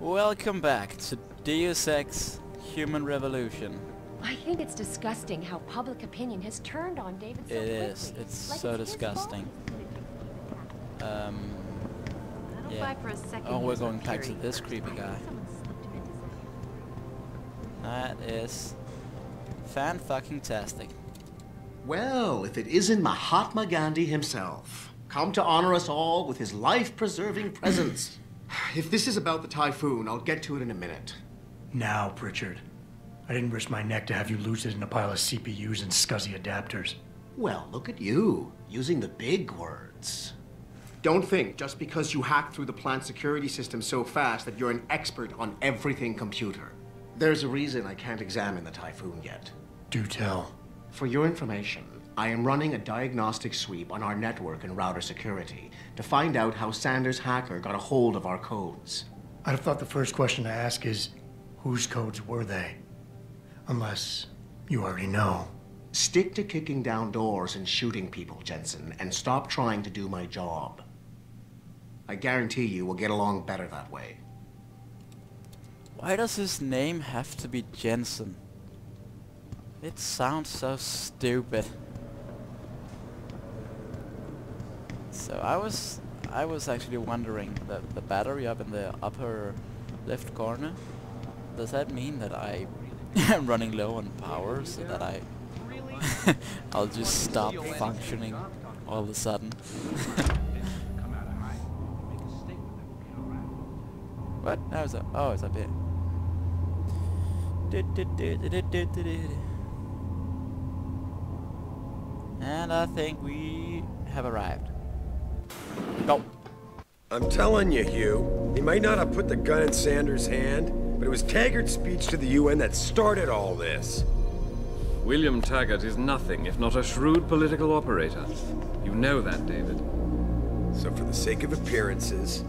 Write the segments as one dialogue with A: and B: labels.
A: Welcome back to Deus Ex Human Revolution.
B: I think it's disgusting how public opinion has turned on David so quickly.
A: It is. It's
B: Like
A: so
B: it's his
A: disgusting.
B: fault.
A: Yeah. Oh, we're going back to this creepy guy. That is fan-fucking-tastic.
C: Well, if it isn't Mahatma Gandhi himself, come to honor us all with his life-preserving presence. If this is about the typhoon, I'll get to it in a minute.
D: Now, Pritchard. I didn't risk my neck to have you lose it in a pile of CPUs and scuzzy adapters.
C: Well, look at you, using the big words. Don't think just because you hacked through the plant security system so fast that you're an expert on everything computer. There's a reason I can't examine the typhoon yet.
D: Do tell.
C: For your information, I am running a diagnostic sweep on our network and router security to find out how Sanders' hacker got a hold of our codes.
D: I'd have thought the first question to ask is, whose codes were they? Unless you already know.
C: Stick to kicking down doors and shooting people, Jensen, and stop trying to do my job. I guarantee you we'll get along better that way.
A: Why does his name have to be Jensen? It sounds so stupid. So I was actually wondering that the battery up in the upper left corner, does that mean that I am running low on power so that I'll just stop functioning all of a sudden? What? No, it's up. Oh, it's up here. And I think we have arrived. Go.
E: I'm telling you, Hugh, he might not have put the gun in Sanders' hand, but it was Taggart's speech to the UN that started all this.
F: William Taggart is nothing if not a shrewd political operator. You know that, David.
E: So for the sake of appearances,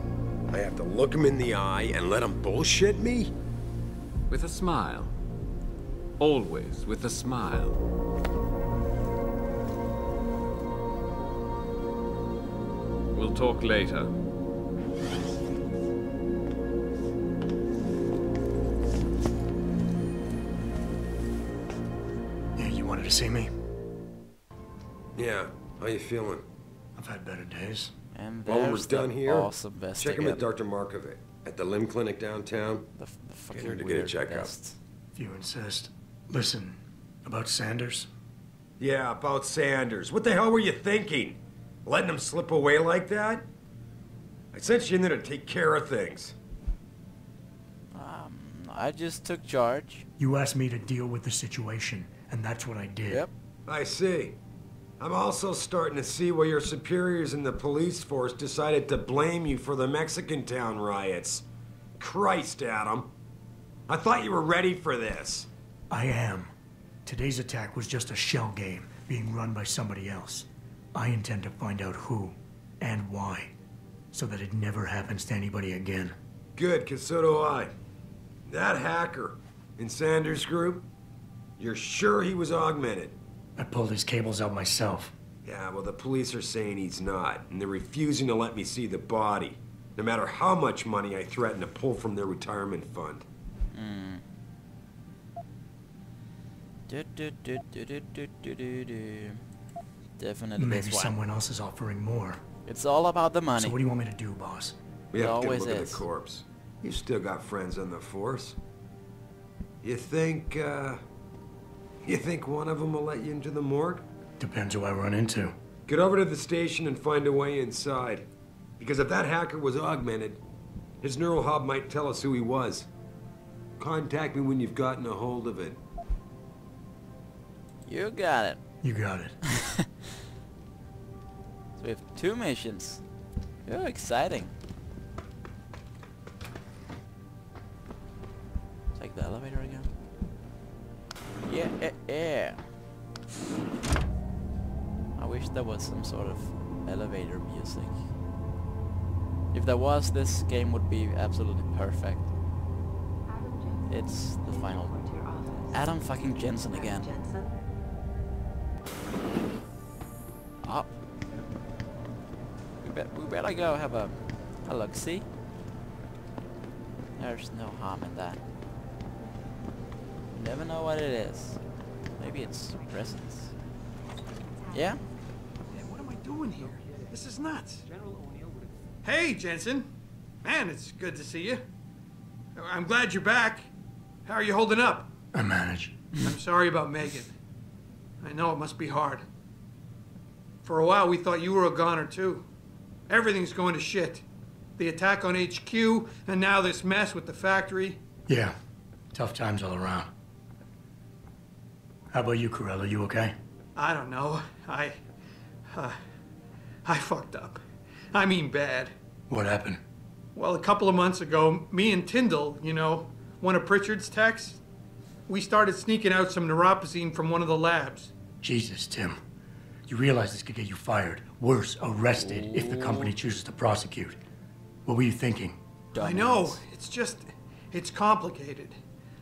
E: I have to look him in the eye and let him bullshit me?
F: With a smile. Always with a smile. We'll talk later.
D: Yeah, you wanted to see me?
E: Yeah, how you feeling?
D: I've had better days.
A: And
E: While we're
A: there's
E: done
A: the
E: here,
A: awesome vest
E: check him
A: again.
E: with Dr. Markovic at the limb clinic downtown.
A: The
E: Get her
A: fucking
E: to get a
A: weird
E: checkup.
A: vest.
D: If you insist. Listen, about Sanders?
E: Yeah, about Sanders. What the hell were you thinking? Letting him slip away like that? I sent you in there to take care of things.
A: I just took charge.
D: You asked me to deal with the situation, and that's what I did.
A: Yep.
E: I see. I'm also starting to see why your superiors in the police force decided to blame you for the Mexican town riots. Christ, Adam. I thought you were ready for this.
D: I am. Today's attack was just a shell game being run by somebody else. I intend to find out who and why, so that it never happens to anybody again.
E: Good, 'cause so do I. That hacker in Sanders' group, you're sure he was augmented?
D: I pulled his cables out myself.
E: Yeah, well, the police are saying he's not, and they're refusing to let me see the body, no matter how much money I threaten to pull from their retirement fund.
A: Definitely
D: Maybe
A: this one.
D: someone else is offering more.
A: It's all about the money.
D: So what do you want me to do, boss?
E: We have to get a
A: always
E: look at
A: is.
E: the corpse. You've still got friends on the force. You think one of them will let you into the morgue?
D: Depends who I run into.
E: Get over to the station and find a way inside. Because if that hacker was augmented, his neural hub might tell us who he was. Contact me when you've gotten a hold of it.
A: You got it.
D: You got it.
A: So we have 2 missions. Oh, exciting. Take the elevator again. Yeah. I wish there was some sort of elevator music. If there was, this game would be absolutely perfect. It's the final. Adam fucking Jensen again. Up. We better go have a look-see. There's no harm in that. You never know what it is. Maybe it's presents. Yeah?
G: Man, what am I doing here? This is nuts. Hey, Jensen. Man, it's good to see you. I'm glad you're back. How are you holding up?
D: I manage.
G: I'm sorry about Megan. I know it must be hard. For a while, we thought you were a goner, too. Everything's going to shit. The attack on HQ, and now this mess with the factory.
D: Yeah, tough times all around. How about you, Corella? You okay?
G: I don't know. I fucked up. I mean bad.
D: What happened?
G: Well, a couple of months ago, me and Tyndall, you know, one of Pritchard's techs, we started sneaking out some neuropozyne from one of the labs.
D: Jesus, Tim. You realize this could get you fired. Worse, arrested if the company chooses to prosecute. What were you thinking?
G: I know. It's complicated.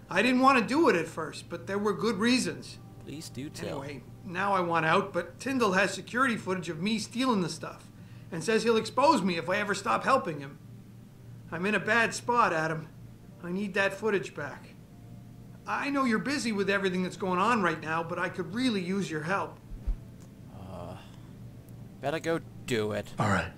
G: I didn't want to do it at first, but there were good reasons.
A: Please do tell.
G: Anyway, now I want out, but Tyndall has security footage of me stealing the stuff and says he'll expose me if I ever stop helping him. I'm in a bad spot, Adam. I need that footage back. I know you're busy with everything that's going on right now, but I could really use your help.
A: Better go do it.
D: All right.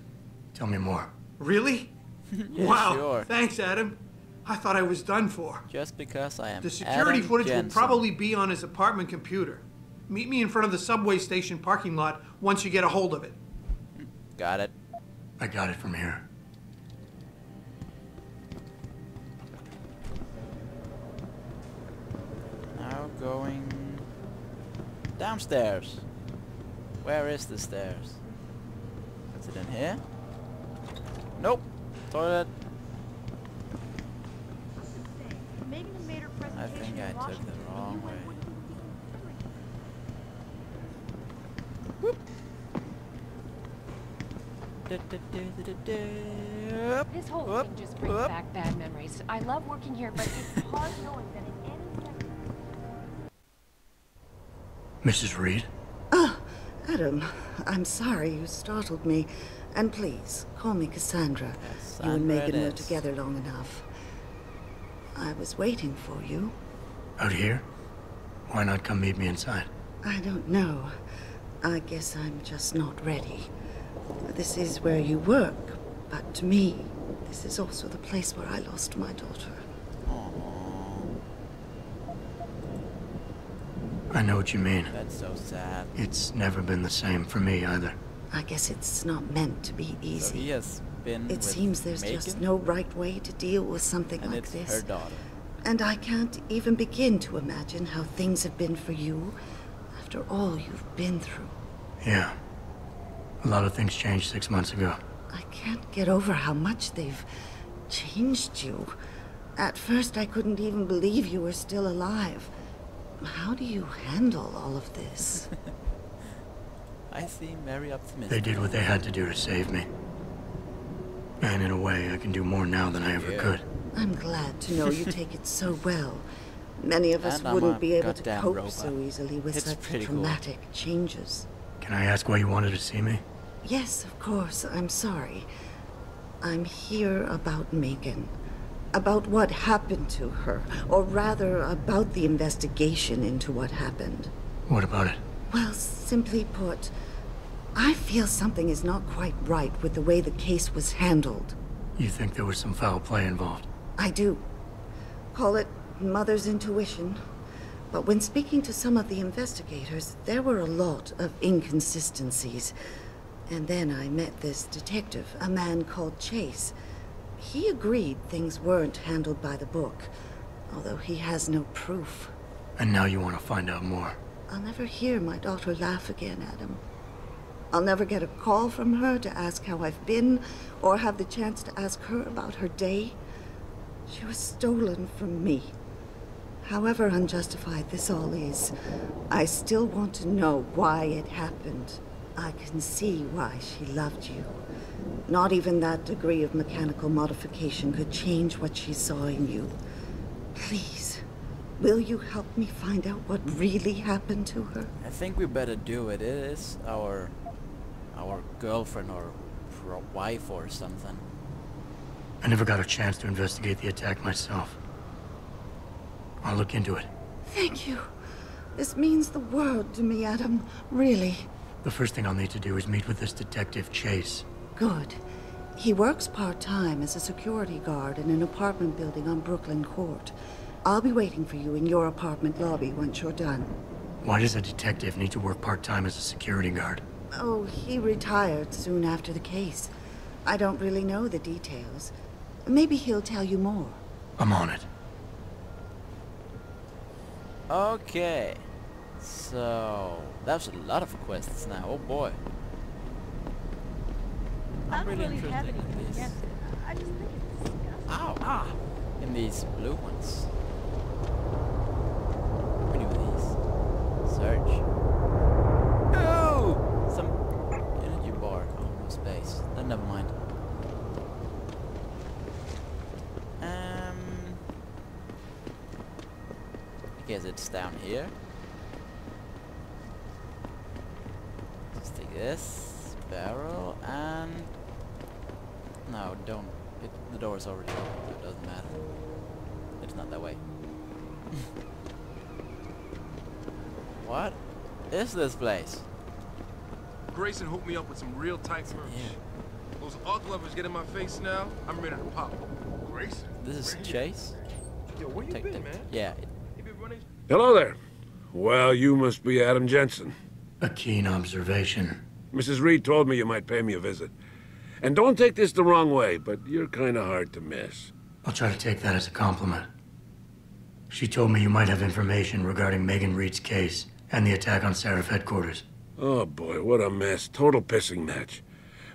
D: Tell me more.
G: Really?
A: Yeah,
G: wow.
A: sure.
G: Thanks, Adam. I thought I was done for.
A: Just because I am
G: The security
A: Adam
G: footage
A: Jensen.
G: will probably be on his apartment computer. Meet me in front of the subway station parking lot once you get a hold of it.
A: Got it.
D: I got it from here.
A: Now going downstairs. Where is the stairs? Is it in here? Nope. Toilet. I think I took the wrong way. Whoop.
B: This whole
A: Whoop.
B: thing just brings
A: Whoop.
B: back bad memories. I love working here, but it's hard knowing that in any second...
D: Mrs. Reed?
H: Adam, I'm sorry you startled me. And please, call me Cassandra. You and Megan were together long enough. I was waiting for you.
D: Out here? Why not come meet me inside?
H: I don't know. I guess I'm just not ready. This is where you work, but to me, this is also the place where I lost my daughter.
D: I know what you mean.
A: That's so sad.
D: It's never been the same for me either.
H: I guess it's not meant to be
A: So
H: easy.
A: he has been
H: It
A: with
H: seems there's
A: Megan,
H: just no right way to deal with something
A: and
H: like
A: it's
H: this.
A: her daughter.
H: And I can't even begin to imagine how things have been for you after all you've been through.
D: Yeah. A lot of things changed 6 months ago.
H: I can't get over how much they've changed you. At first, I couldn't even believe you were still alive. How do you handle all of this?
A: I seem very optimistic.
D: They did what they had to do to save me. And in a way, I can do more now than I ever could.
H: I'm glad to know you take it so well. Many of us
A: And I'm
H: wouldn't
A: a
H: be able to
A: goddamn
H: cope
A: robot.
H: so easily with
A: It's
H: such
A: pretty cool.
H: dramatic changes.
D: Can I ask why you wanted to see me?
H: Yes, of course. I'm sorry. I'm here about Megan. About what happened to her. Or rather, about the investigation into what happened.
D: What about it?
H: Well, simply put, I feel something is not quite right with the way the case was handled.
D: You think there was some foul play involved?
H: I do. Call it mother's intuition. But when speaking to some of the investigators, there were a lot of inconsistencies. And then I met this detective, a man called Chase. He agreed things weren't handled by the book, although he has no proof.
D: And now you want to find out more.
H: I'll never hear my daughter laugh again, Adam. I'll never get a call from her to ask how I've been, or have the chance to ask her about her day. She was stolen from me. However unjustified this all is, I still want to know why it happened. I can see why she loved you. Not even that degree of mechanical modification could change what she saw in you. Please, will you help me find out what really happened to her?
A: I think we better do it. It is our girlfriend or wife or something.
D: I never got a chance to investigate the attack myself. I'll look into it.
H: Thank you. This means the world to me, Adam. Really.
D: The first thing I'll need to do is meet with this detective, Chase.
H: Good. He works part-time as a security guard in an apartment building on Brooklyn Court. I'll be waiting for you in your apartment lobby once you're done.
D: Why does a detective need to work part-time as a security guard?
H: Oh, he retired soon after the case. I don't really know the details. Maybe he'll tell you more.
D: I'm on it.
A: Okay. So that's a lot of quests now. Oh boy. I'm really interested in these.
B: I just think it's disgusting.
A: Ow! Ah! In these blue ones. What do we do with these? Search. Oh! Some energy bar. Oh, no space. Then never mind. I guess it's down here. Just take this barrel and no, don't. The door's already open, so it doesn't matter. It's not that way. What is this place?
I: Grayson hooked me up with some real tight merch. Those arc lovers get in my face now, I'm ready to pop. Grayson?
A: This is Chase?
I: Yo, where you been, man?
A: Yeah.
E: Hello there. Well, you must be Adam Jensen.
D: A keen observation.
E: Mrs. Reed told me you might pay me a visit. And don't take this the wrong way, but you're kind of hard to miss.
D: I'll try to take that as a compliment. She told me you might have information regarding Megan Reed's case and the attack on Seraph headquarters.
E: Oh boy, what a mess. Total pissing match.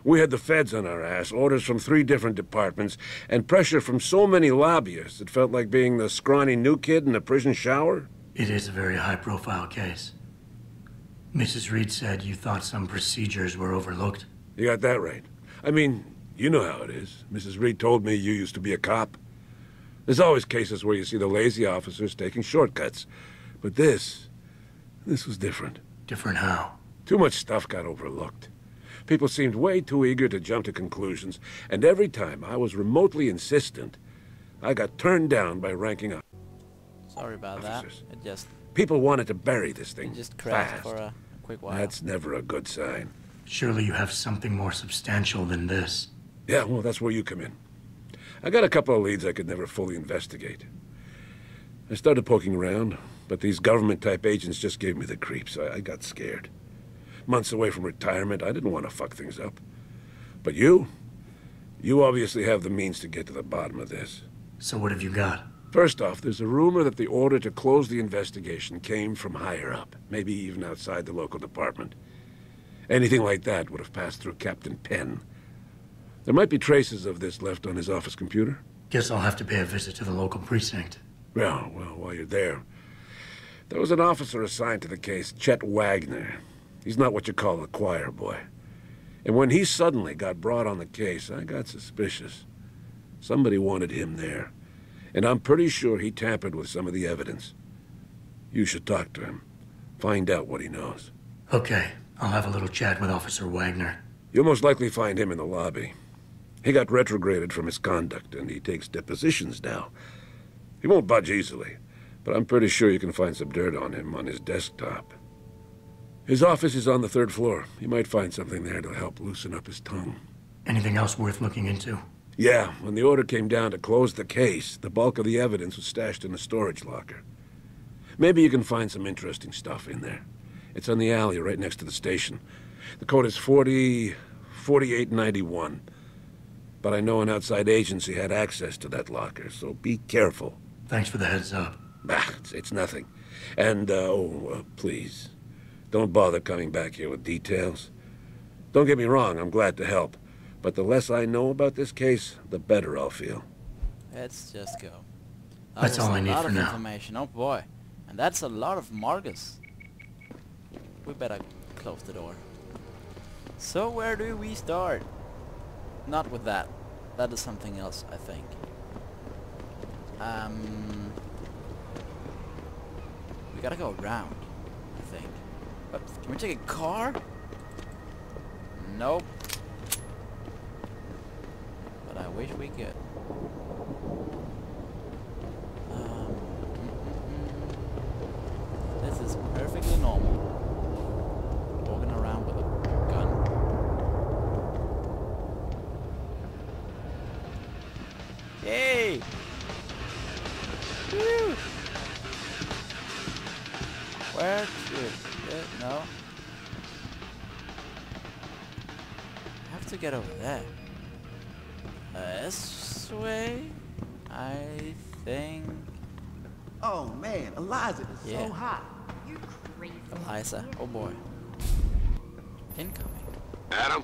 E: We had the feds on our ass, orders from 3 different departments, and pressure from so many lobbyists it felt like being the scrawny new kid in a prison shower.
D: It is a very high-profile case. Mrs. Reed said you thought some procedures were overlooked.
E: You got that right. I mean, you know how it is. Mrs. Reed told me you used to be a cop. There's always cases where you see the lazy officers taking shortcuts. But this was different.
D: Different how?
E: Too much stuff got overlooked. People seemed way too eager to jump to conclusions, and every time I was remotely insistent, I got turned down by ranking up.
A: Sorry about
E: officers.
A: that. It just...
E: People wanted to bury this thing
A: just crashed
E: fast.
A: for a quick while.
E: That's never a good sign.
D: Surely you have something more substantial than this.
E: Yeah, well, that's where you come in. I got a couple of leads I could never fully investigate. I started poking around, but these government-type agents just gave me the creeps. I got scared. Months away from retirement, I didn't want to fuck things up. But you obviously have the means to get to the bottom of this.
D: So what have you got?
E: First off, there's a rumor that the order to close the investigation came from higher up, maybe even outside the local department. Anything like that would have passed through Captain Penn. There might be traces of this left on his office computer.
D: Guess I'll have to pay a visit to the local precinct.
E: Well, while you're there, there was an officer assigned to the case, Chet Wagner. He's not what you call a choir boy. And when he suddenly got brought on the case, I got suspicious. Somebody wanted him there. And I'm pretty sure he tampered with some of the evidence. You should talk to him. Find out what he knows.
D: Okay, I'll have a little chat with Officer Wagner.
E: You'll most likely find him in the lobby. He got retrograded from his conduct, and he takes depositions now. He won't budge easily, but I'm pretty sure you can find some dirt on him on his desktop. His office is on the 3rd floor. You might find something there to help loosen up his tongue.
D: Anything else worth looking into?
E: Yeah, when the order came down to close the case, the bulk of the evidence was stashed in a storage locker. Maybe you can find some interesting stuff in there. It's on the alley right next to the station. The code is 4891. But I know an outside agency had access to that locker, so be careful.
D: Thanks for the heads up.
E: It's nothing. And, please, don't bother coming back here with details. Don't get me wrong, I'm glad to help. But the less I know about this case, the better I'll feel.
A: Let's just go.
D: That's all I need for now.
A: A lot of information. Oh boy. And that's a lot of Margus. We better close the door. So where do we start? Not with that. That is something else, I think. We gotta go around, I think. But can we take a car? Nope. But I wish we good. This is perfectly normal. Walking around with a gun. Yay! Woo! Where to? No. I have to get over there. This way? I think.
J: Oh man, Eliza is
A: Yeah.
J: so hot.
B: You're crazy.
A: Eliza. Oh boy. Incoming.
E: Adam?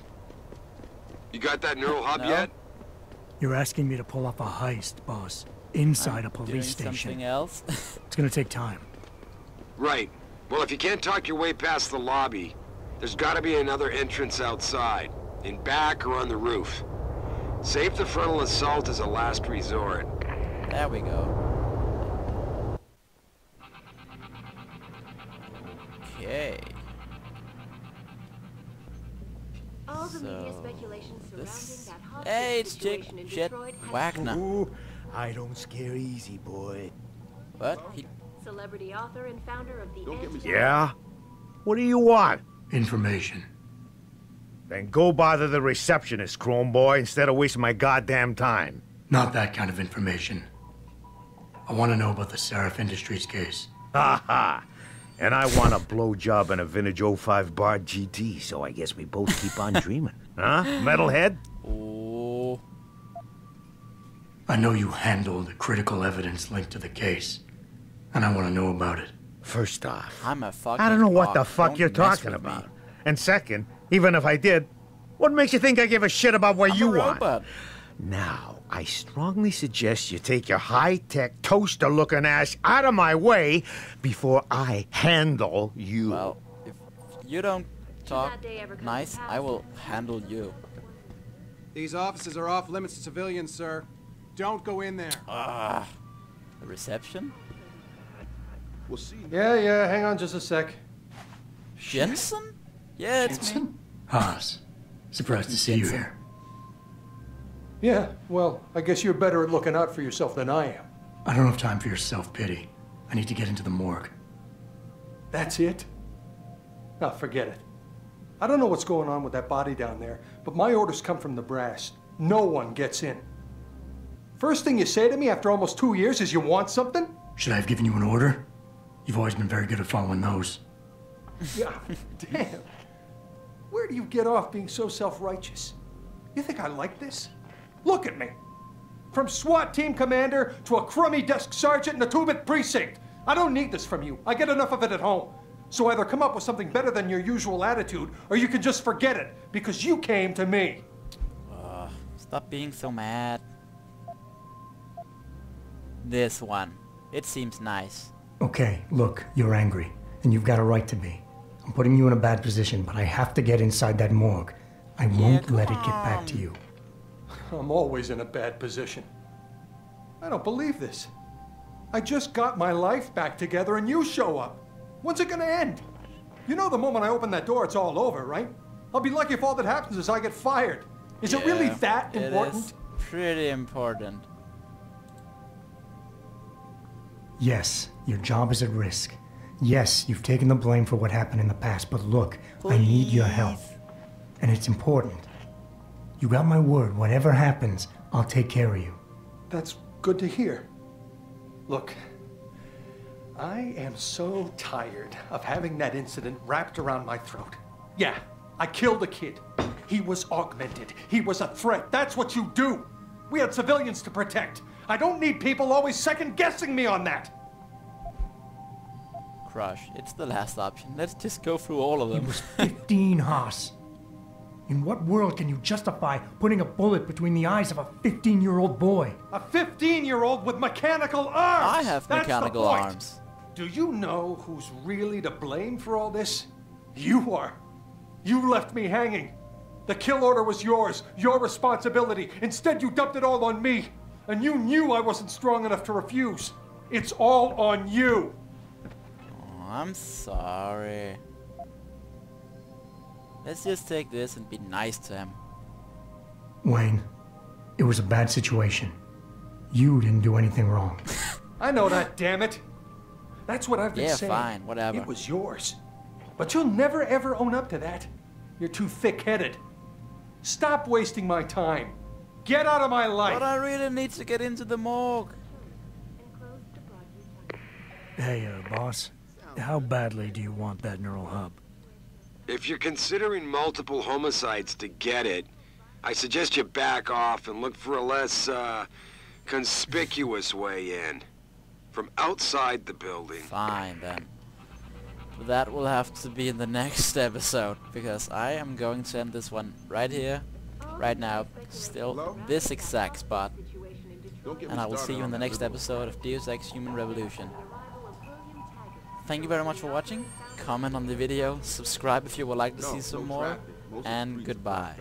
E: You got that neural hub
A: No.
E: yet?
D: You're asking me to pull off a heist, boss, inside a
A: Doing
D: police station.
A: something else.
D: It's gonna take time.
E: Right. Well, if you can't talk your way past the lobby, there's gotta be another entrance outside. In back or on the roof. Save the frontal assault as a last resort.
A: There we go. Okay.
B: All the media
A: So,
B: speculation surrounding
A: this-
B: that hot
A: Hey, it's
B: situation in
A: Jet
B: Detroit has
A: Wagner.
J: Ooh, I don't scare easy, boy.
A: But he
B: celebrity author and founder of the
I: Don't get me
B: anti-
K: Yeah? What do you want?
D: Information.
K: Then go bother the receptionist, Chrome Boy, instead of wasting my goddamn time.
D: Not that kind of information. I want to know about the Seraph Industries case.
K: Ha ha! And I want a blowjob in a vintage 05 Bard GT, so I guess we both keep on dreaming. Huh, metalhead?
A: oh
D: I know you handled the critical evidence linked to the case, and I want to know about it.
K: First off,
A: I'm a fucking
K: I don't know what the
A: hog.
K: fuck
A: Don't
K: you're
A: mess
K: talking
A: with me.
K: about. And second, even if I did, what makes you think I give a shit about what
A: I'm
K: you
A: a
K: want?
A: robot.
K: Now, I strongly suggest you take your high-tech, toaster-looking ass out of my way before I handle you.
A: Well, if you don't talk
B: that day ever come to
A: nice,
B: pass.
A: I will handle you.
L: These offices are off limits to civilians, sir. Don't go in there.
A: Ah, the reception?
I: We'll see.
G: Yeah, hang on just a sec.
A: Jensen? Yeah, it's me.
D: Haas, surprised to see you here.
M: Yeah, well, I guess you're better at looking out for yourself than I am.
D: I don't have time for your self-pity. I need to get into the morgue.
M: That's it? Ah, forget it. I don't know what's going on with that body down there, but my orders come from the brass. No one gets in. First thing you say to me after almost 2 years is you want something?
D: Should I have given you an order? You've always been very good at following those.
M: Yeah, damn. Where do you get off being so self-righteous? You think I like this? Look at me. From SWAT team commander to a crummy desk sergeant in the 2-bit precinct. I don't need this from you. I get enough of it at home. So either come up with something better than your usual attitude, or you can just forget it, because you came to me.
A: Stop being so mad. This one. It seems nice.
D: Okay, look, you're angry, and you've got a right to be. I'm putting you in a bad position, but I have to get inside that morgue. I won't
A: come
D: let it get back to
A: on.
D: you.
M: I'm always in a bad position. I don't believe this. I just got my life back together and you show up. When's it gonna end? You know the moment I open that door, it's all over, right? I'll be lucky if all that happens is I get fired. Is it really
A: Yeah,
M: that important?
A: It is pretty important.
D: Yes, your job is at risk. Yes, you've taken the blame for what happened in the past, but look, I need your help. And it's important. You got my word, whatever happens, I'll take care of you.
M: That's good to hear. Look, I am so tired of having that incident wrapped around my throat. Yeah, I killed a kid. He was augmented. He was a threat. That's what you do. We had civilians to protect. I don't need people always second-guessing me on that.
A: Crush. It's the last option. Let's just go through all of
D: He
A: them.
D: was 15, Haas. In what world can you justify putting a bullet between the eyes of a 15-year-old boy?
M: A 15-year-old with mechanical arms!
A: I have
M: That's the
A: mechanical
M: point.
A: arms.
M: Do you know who's really to blame for all this? You are. You left me hanging. The kill order was yours, your responsibility. Instead, you dumped it all on me. And you knew I wasn't strong enough to refuse. It's all on you.
A: Oh, I'm sorry. Let's just take this and be nice to him.
D: Wayne, It was a bad situation. You didn't do anything wrong.
M: I know that, damn it. That's what I've been
A: Yeah,
M: saying.
A: fine, whatever.
M: It was yours. But you'll never ever own up to that. You're too thick-headed. Stop wasting my time. Get out of my life.
A: But I really need to get into the morgue.
N: Hey, boss. How badly do you want that neural hub?
E: If you're considering multiple homicides to get it, I suggest you back off and look for a less, conspicuous way in. From outside the building.
A: Fine, then. But that will have to be in the next episode, because I am going to end this one right here, right now, still this exact spot. And I will see you in the next episode of Deus Ex Human Revolution. Thank you very much for watching. Comment on the video, subscribe if you would like to see some more, and goodbye.